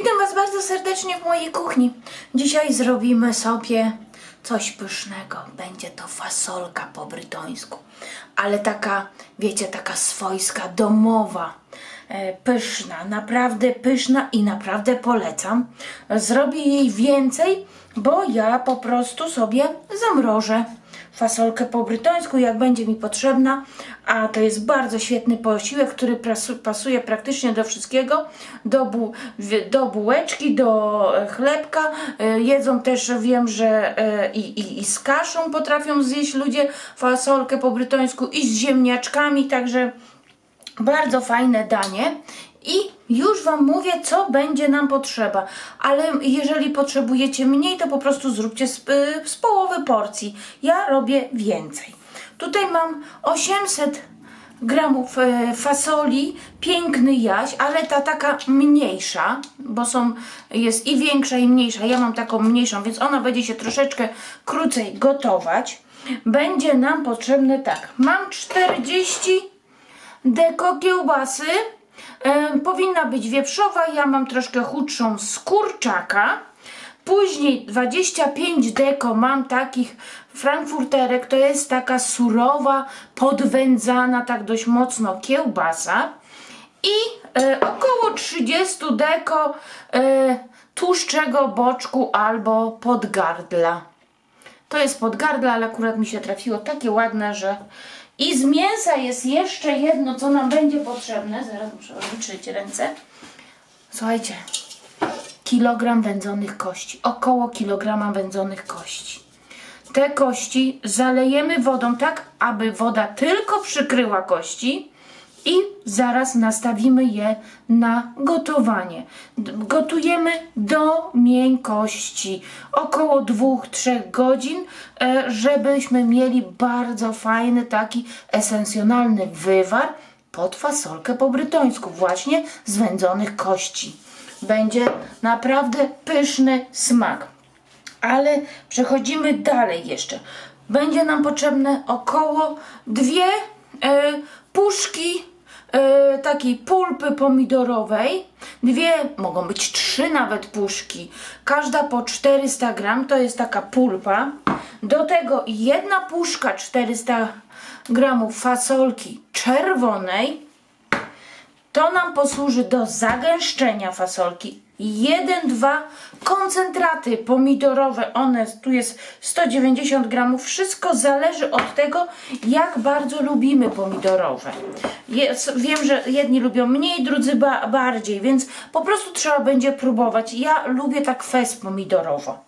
Witam Was bardzo serdecznie w mojej kuchni. Dzisiaj zrobimy sobie coś pysznego. Będzie to fasolka po brytońsku. Ale taka, wiecie, taka swojska, domowa, pyszna, naprawdę pyszna i naprawdę polecam. Zrobię jej więcej, bo ja po prostu sobie zamrożę fasolkę po brytońsku, jak będzie mi potrzebna, a to jest bardzo świetny posiłek, który pasuje praktycznie do wszystkiego, do bułeczki, do chlebka. Jedzą też, wiem, że i z kaszą potrafią zjeść ludzie fasolkę po brytońsku i z ziemniaczkami, także bardzo fajne danie. I już Wam mówię, co będzie nam potrzeba, ale jeżeli potrzebujecie mniej, to po prostu zróbcie z połowy porcji. Ja robię więcej. Tutaj mam 800 gramów fasoli, piękny jaś, ale ta taka mniejsza, bo jest i większa i mniejsza. Ja mam taką mniejszą, więc ona będzie się troszeczkę krócej gotować. Będzie nam potrzebne tak, mam 40 deko kiełbasy. Powinna być wieprzowa, ja mam troszkę chudszą z kurczaka. Później 25 deko mam takich frankfurterek, to jest taka surowa, podwędzana tak dość mocno kiełbasa. I około 30 deko tłuszczego boczku albo podgardla. To jest podgardla, ale akurat mi się trafiło takie ładne, że... I z mięsa jest jeszcze jedno, co nam będzie potrzebne. Zaraz muszę odliczyć ręce. Słuchajcie, kilogram wędzonych kości. Około kilograma wędzonych kości. Te kości zalejemy wodą tak, aby woda tylko przykryła kości i zaraz nastawimy je na gotowanie. Gotujemy do miękkości. Około 2-3 godzin, żebyśmy mieli bardzo fajny, taki esencjonalny wywar pod fasolkę po brytońsku, właśnie z wędzonych kości. Będzie naprawdę pyszny smak. Ale przechodzimy dalej jeszcze. Będzie nam potrzebne około 2 puszki takiej pulpy pomidorowej. 2, mogą być 3 nawet puszki. Każda po 400 gram, to jest taka pulpa. Do tego 1 puszka 400 gramów fasolki czerwonej. To nam posłuży do zagęszczenia fasolki. 1-2 koncentraty pomidorowe, tu jest 190 gramów. Wszystko zależy od tego, jak bardzo lubimy pomidorowe. Wiem, że jedni lubią mniej, drudzy bardziej, więc po prostu trzeba będzie próbować. Ja lubię tak fest pomidorowo.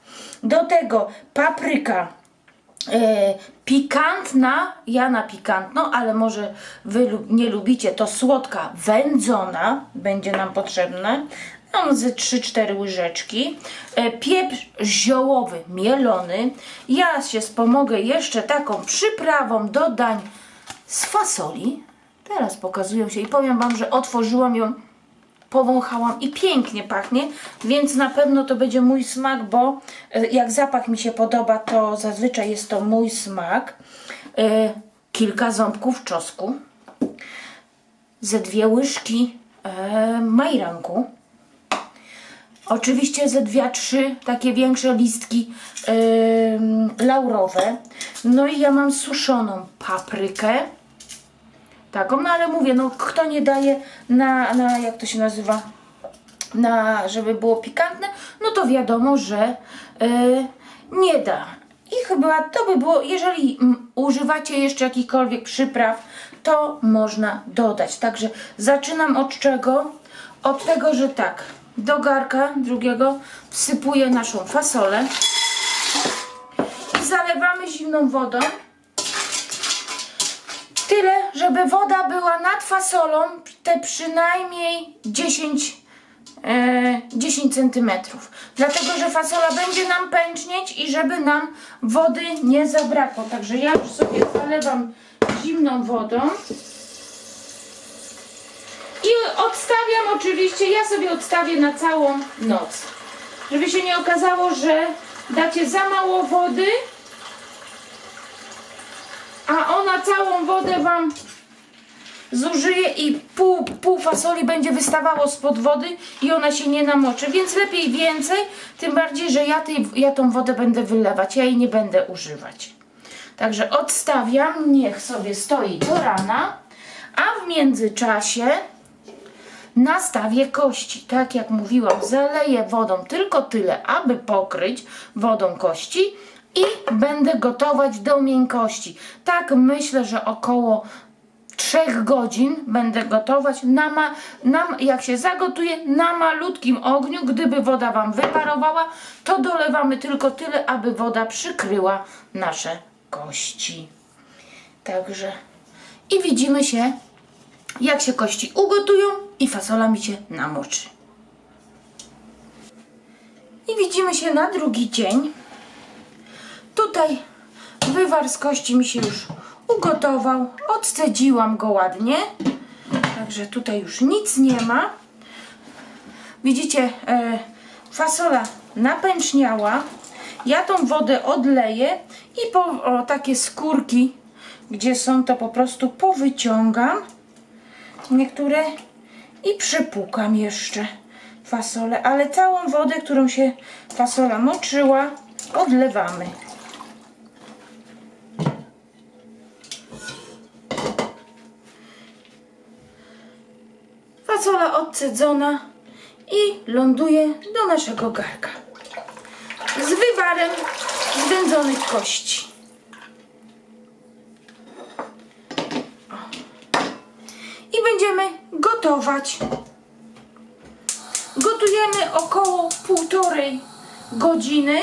Do tego papryka pikantna, ja na pikantną, ale może Wy nie lubicie, to słodka wędzona będzie nam potrzebna. Mam ze 3-4 łyżeczki. Pieprz ziołowy mielony. Ja się wspomogę jeszcze taką przyprawą do dań z fasoli. Teraz pokazują się i powiem Wam, że otworzyłam ją, powąchałam i pięknie pachnie, więc na pewno to będzie mój smak, bo jak zapach mi się podoba, to zazwyczaj jest to mój smak. Kilka ząbków czosnku, ze 2 łyżki majranku, oczywiście ze 2-3 takie większe listki laurowe. No i ja mam suszoną paprykę. Taką, no ale mówię, no kto nie daje na jak to się nazywa, żeby było pikantne, no to wiadomo, że nie da. I chyba to by było, jeżeli używacie jeszcze jakichkolwiek przypraw, to można dodać. Także zaczynam od czego? Od tego, że tak, do garka drugiego wsypuję naszą fasolę i zalewamy zimną wodą. Tyle, żeby woda była nad fasolą te przynajmniej 10 cm. Dlatego, że fasola będzie nam pęcznieć i żeby nam wody nie zabrakło. Także ja już sobie zalewam zimną wodą. I odstawiam oczywiście, ja sobie odstawię na całą noc. Żeby się nie okazało, że dacie za mało wody, a ona całą wodę Wam zużyję i pół fasoli będzie wystawało spod wody i ona się nie namoczy, więc lepiej więcej, tym bardziej, że ja tą wodę będę wylewać, ja jej nie będę używać. Także odstawiam, niech sobie stoi do rana, a w międzyczasie nastawię kości. Tak jak mówiłam, zaleję wodą tylko tyle, aby pokryć wodą kości i będę gotować do miękkości. Tak myślę, że około 3 godzin będę gotować, jak się zagotuje, na malutkim ogniu. Gdyby woda Wam wyparowała, to dolewamy tylko tyle, aby woda przykryła nasze kości. Także i widzimy się, jak się kości ugotują i fasola mi się namoczy. I widzimy się na drugi dzień. Tutaj wywar z kości mi się już ugotował. Odcedziłam go ładnie. Także tutaj już nic nie ma. Widzicie, fasola napęczniała. Ja tą wodę odleję i takie skórki, gdzie są, to po prostu powyciągam. Niektóre i przypłukam jeszcze fasolę, ale całą wodę, którą się fasola moczyła, odlewamy. Fasola odcedzona i ląduje do naszego garka z wywarem z wędzonych kości. I będziemy gotować. Gotujemy około 1,5 godziny,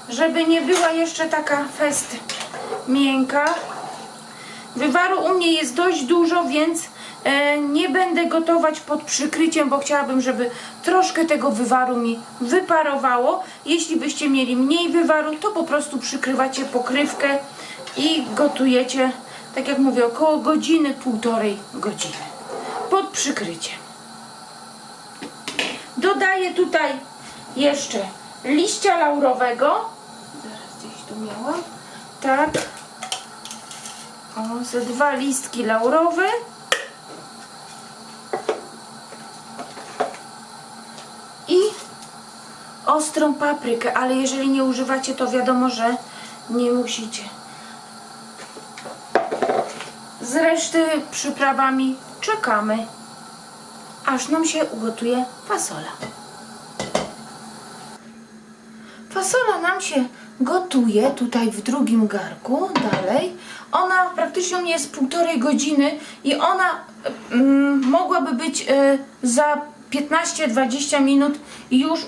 żeby nie była jeszcze taka fest miękka. Wywaru u mnie jest dość dużo, więc nie będę gotować pod przykryciem, bo chciałabym, żeby troszkę tego wywaru mi wyparowało. Jeśli byście mieli mniej wywaru, to po prostu przykrywacie pokrywkę i gotujecie, tak jak mówię, około godziny, 1,5 godziny pod przykryciem. Dodaję tutaj jeszcze liścia laurowego. Zaraz gdzieś tu miałam. Tak. O, ze 2 listki laurowe. I ostrą paprykę, ale jeżeli nie używacie, to wiadomo, że nie musicie. Z reszty przyprawami czekamy, aż nam się ugotuje fasola. Fasola nam się gotuje tutaj w drugim garku dalej. Ona praktycznie u mnie jest 1,5 godziny i ona mogłaby być za 15-20 minut już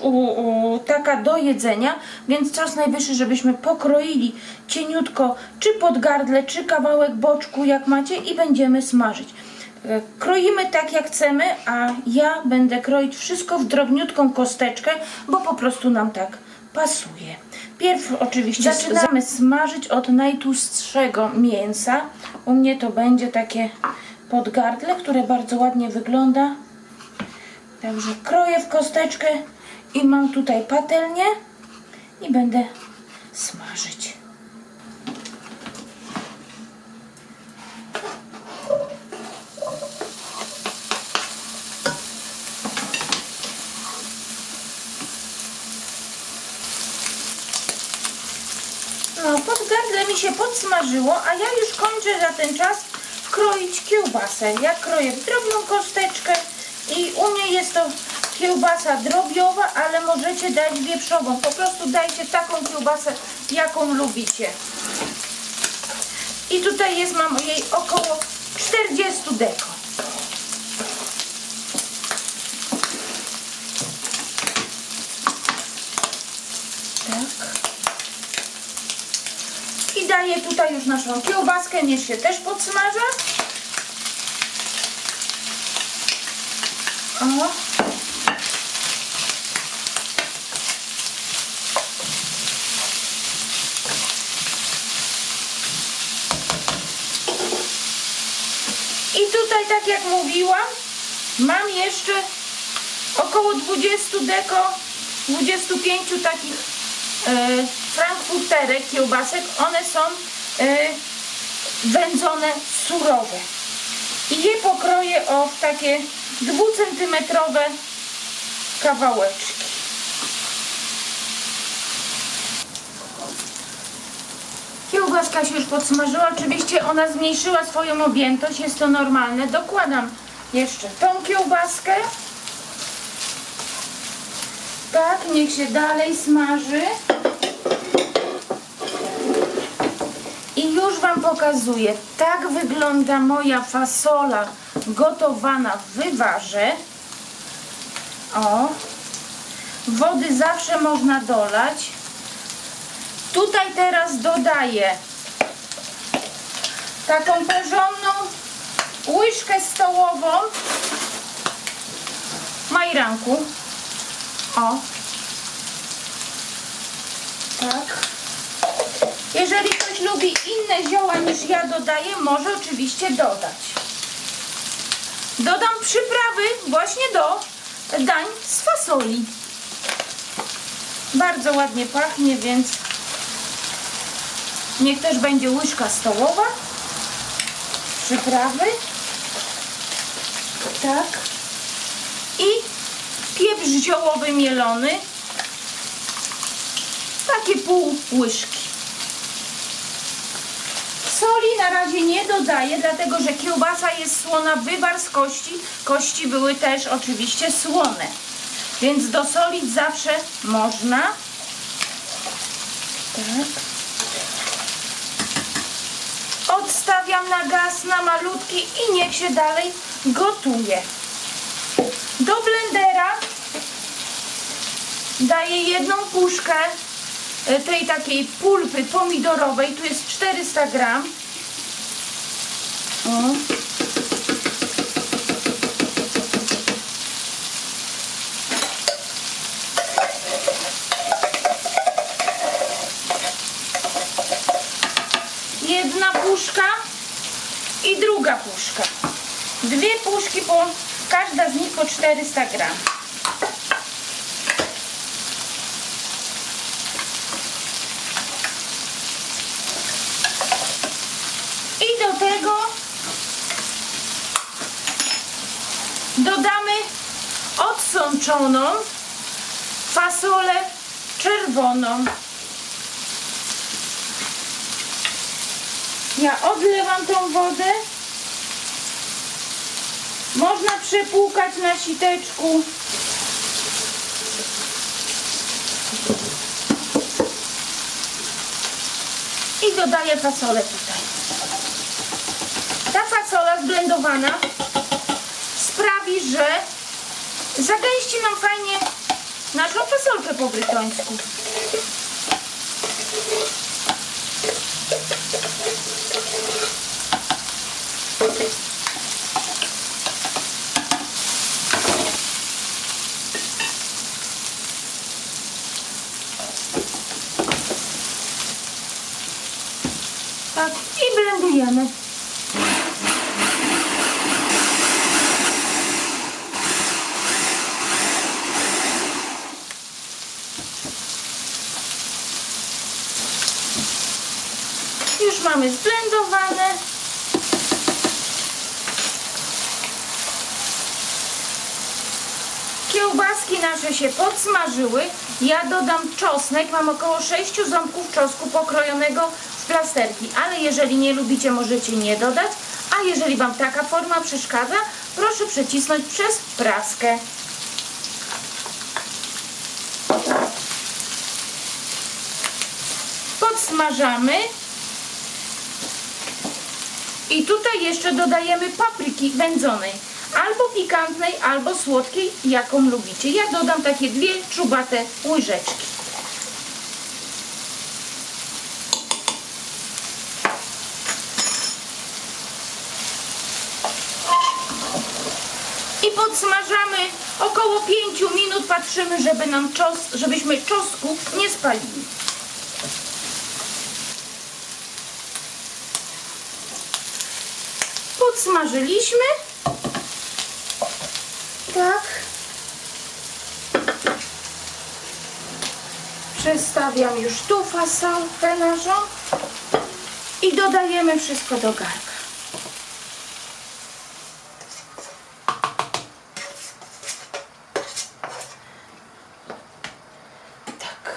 taka do jedzenia, więc czas najwyższy, żebyśmy pokroili cieniutko czy podgardle, czy kawałek boczku, jak macie, i będziemy smażyć. Kroimy tak jak chcemy, a ja będę kroić wszystko w drobniutką kosteczkę, bo po prostu nam tak pasuje. Pierw oczywiście zaczynamy smażyć od najtłustszego mięsa. U mnie to będzie takie podgardle, które bardzo ładnie wygląda. Także kroję w kosteczkę i mam tutaj patelnię i będę smażyć. No, podgardle mi się podsmażyło, a ja już kończę za ten czas kroić kiełbasę. Ja kroję w drobną kosteczkę i u mnie jest to kiełbasa drobiowa, ale możecie dać wieprzową. Po prostu dajcie taką kiełbasę, jaką lubicie. I tutaj jest, mam jej około 40 deko. Tak. I daję tutaj już naszą kiełbaskę, niech się też podsmaża. O. I tutaj, tak jak mówiłam, mam jeszcze około 20 deko, 25 takich frankfurterek, kiełbasek. One są wędzone surowe. I je pokroję w takie 2-centymetrowe kawałeczki. Kiełbaska się już podsmażyła. Oczywiście ona zmniejszyła swoją objętość, jest to normalne. Dokładam jeszcze tą kiełbaskę. Tak, niech się dalej smaży. I już Wam pokazuję. Tak wygląda moja fasola gotowana w wywarze. O, wody zawsze można dolać. Tutaj teraz dodaję taką porządną łyżkę stołową majranku. O, tak. Jeżeli ktoś lubi inne zioła niż ja dodaję, może oczywiście dodać. Dodam przyprawy właśnie do dań z fasoli. Bardzo ładnie pachnie, więc niech też będzie łyżka stołowa przyprawy. Tak. I pieprz ziołowy mielony. Takie pół łyżki. Soli na razie nie dodaję, dlatego że kiełbasa jest słona, wywar z kości. Kości były też oczywiście słone. Więc dosolić zawsze można. Tak. Odstawiam na gaz na malutki i niech się dalej gotuje. Do blendera daję jedną puszkę tej takiej pulpy pomidorowej. Tu jest 400 gram. O. Jedna puszka i druga puszka. Dwie puszki, każda z nich po 400 gram. I do tego dodamy odsączoną fasolę czerwoną. Ja odlewam tą wodę. Można przepłukać na siteczku. I dodaję fasolę tutaj. Ta fasola zblendowana sprawi, że zagęści nam fajnie naszą fasolkę po brytońsku. Tak, i blendujemy. Już mamy zblendowane. Kiełbaski nasze się podsmażyły. Ja dodam czosnek. Mam około 6 ząbków czosnku pokrojonego w plasterki. Ale jeżeli nie lubicie, możecie nie dodać. A jeżeli Wam taka forma przeszkadza, proszę przecisnąć przez praskę. Podsmażamy. I tutaj jeszcze dodajemy papryki wędzonej. Albo pikantnej, albo słodkiej, jaką lubicie. Ja dodam takie 2 czubate łyżeczki. I podsmażamy około 5 minut. Patrzymy, żebyśmy czosnku nie spalili. Podsmażyliśmy. Tak. Przestawiam już tu fasolkę naszą. I dodajemy wszystko do garnka. Tak.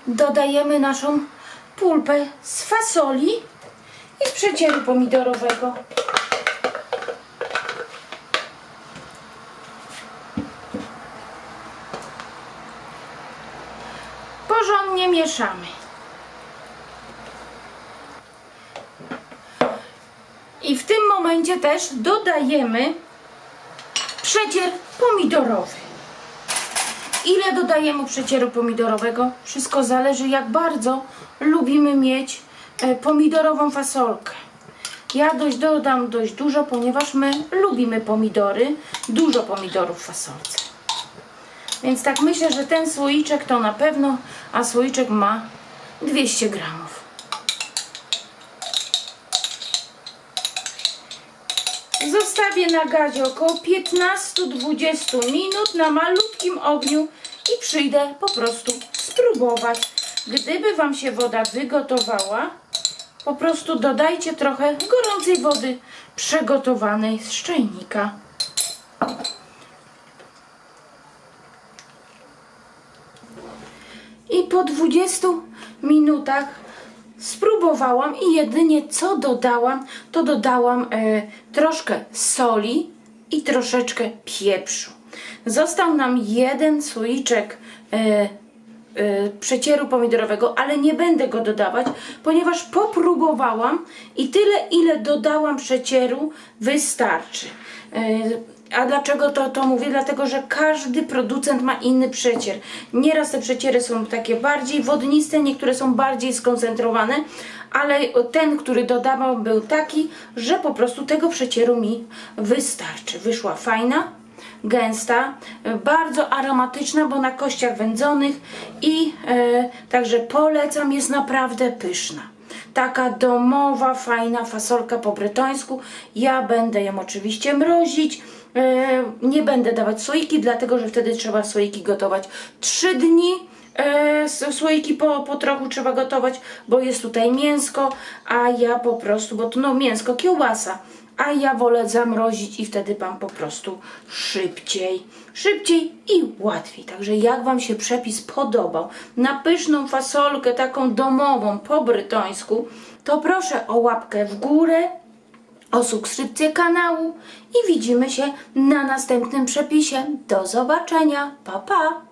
Dodajemy naszą pulpę z fasoli i z przecieru pomidorowego. Porządnie mieszamy. I w tym momencie też dodajemy przecier pomidorowy. Ile dodajemy przecieru pomidorowego? Wszystko zależy, jak bardzo lubimy mieć pomidorową fasolkę. Ja dodam dość dużo, ponieważ my lubimy pomidory, dużo pomidorów w fasolce. Więc tak myślę, że ten słoiczek to na pewno, a słoiczek ma 200 gramów. Zostawię na gazie około 15-20 minut na malutkim ogniu i przyjdę po prostu spróbować. Gdyby Wam się woda wygotowała, po prostu dodajcie trochę gorącej wody przygotowanej z czajnika. I po 20 minutach spróbowałam i jedynie co dodałam, to dodałam troszkę soli i troszeczkę pieprzu. Został nam jeden słoiczek przecieru pomidorowego, ale nie będę go dodawać, ponieważ popróbowałam i tyle, ile dodałam przecieru, wystarczy. A dlaczego to mówię? Dlatego, że każdy producent ma inny przecier. Nieraz te przeciery są takie bardziej wodniste, niektóre są bardziej skoncentrowane, ale ten, który dodawał, był taki, że po prostu tego przecieru mi wystarczy. Wyszła fajna, gęsta, bardzo aromatyczna, bo na kościach wędzonych i także polecam, jest naprawdę pyszna. Taka domowa, fajna fasolka po bretońsku. Ja będę ją oczywiście mrozić. Nie będę dawać słoiki, dlatego że wtedy trzeba słoiki gotować 3 dni. Słoiki po trochu trzeba gotować, bo jest tutaj mięsko, a ja po prostu, bo to mięsko, kiełbasa, a ja wolę zamrozić i wtedy Wam po prostu szybciej i łatwiej. Także jak Wam się przepis podobał na pyszną fasolkę, taką domową po brytońsku, to proszę o łapkę w górę, o subskrypcję kanału i widzimy się na następnym przepisie. Do zobaczenia. Pa, pa!